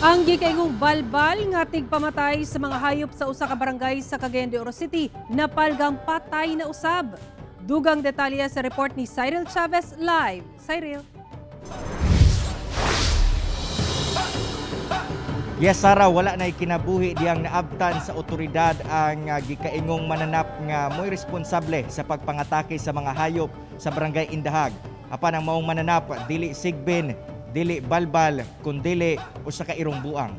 Ang gikaingong balbal nga tigpamatay sa mga hayop sa usa ka barangay sa Cagayan de Oro City napalgang patay na usab. Dugang detalye sa report ni Cyril Chavez live. Cyril. Yes, Sara, wala na kinabuhi diyang naabtan sa otoridad ang gikaingong mananap nga mo'y responsable sa pagpangatake sa mga hayop sa barangay Indahag. Apan ang maong mananap dili sigbin, dili balbal, kundili usa ka irong buang.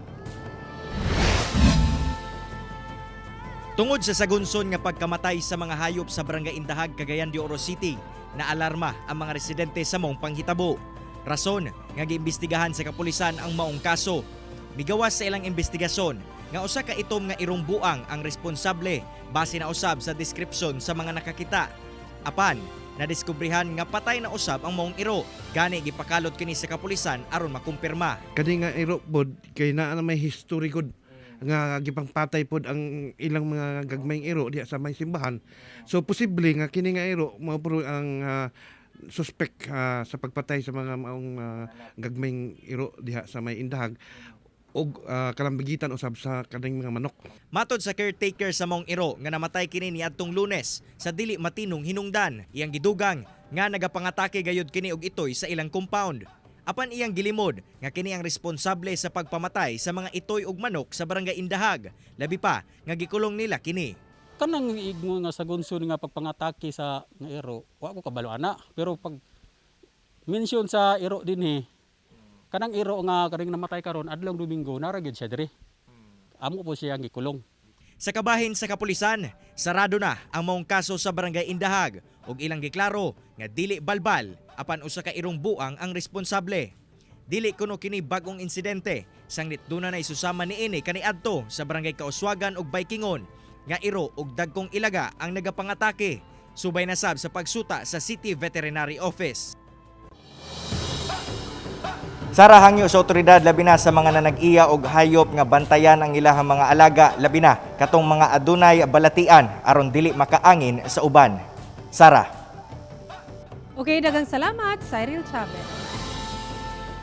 Tungod sa sagunson nga pagkamatay sa mga hayop sa barangay Indahag, Cagayan de Oro City, naalarma ang mga residente sa maong panghitabo. Rason nga giimbestigahan sa kapulisan ang maong kaso. Migawas sa ilang investigasyon nga usa ka itom nga irong buang ang responsable base na usab sa deskripsyon sa mga nakakita. Apan, nadiskubrihan nga patay na usab ang maong iro. Gani gipakalot kini sa kapulisan aron makumpirma. Kani nga iro pod kay naa na may history god nga gipangpatay pod ang ilang mga gagmayng iro diha sa may simbahan. So posible nga kini nga iro mao ang suspect sa pagpatay sa mga maong gagmayng iro diha sa may Indahag og kalambigitan usab sa kaning mga manok. Matod sa caretaker sa maong iro nga namatay kini niadtong Lunes sa dili matinong hinungdan, iyang gidugang nga nagapangatake gayud kini og itoy sa ilang compound. Apan iyang gilimod nga kini ang responsable sa pagpamatay sa mga itoy ug manok sa barangay Indahag. Labi pa nga gikulong nila kini. Kanang igmo nga sagunson nga pagpangatake sa nga iro, wa ko kabalo ana, pero pag mention sa iro dinhi, kanang iro nga karing namatay karon adlong Domingo nara gyud siya diri. Amo po siya gikulong. Sa kabahin sa kapulisan, sarado na ang maong kaso sa barangay Indahag ug ilang giklaro nga dili balbal apan usa ka irong buang ang responsable. Dili kuno kini bag-ong insidente, sanglit duna na isusama niini kaniadto sa barangay Kauswagan ug Baykingon nga iro ug dagkong ilaga ang nagapangatake. Subay na sab sa pagsuta sa City Veterinary Office. Sara, hangyo sa otoridad labi na sa mga nanag-iya og hayop nga bantayan ang ilahang mga alaga, labi na katong mga adunay balatian aron dili makaangin sa uban. Sara. Okay, daghang salamat, Cyril Chavez.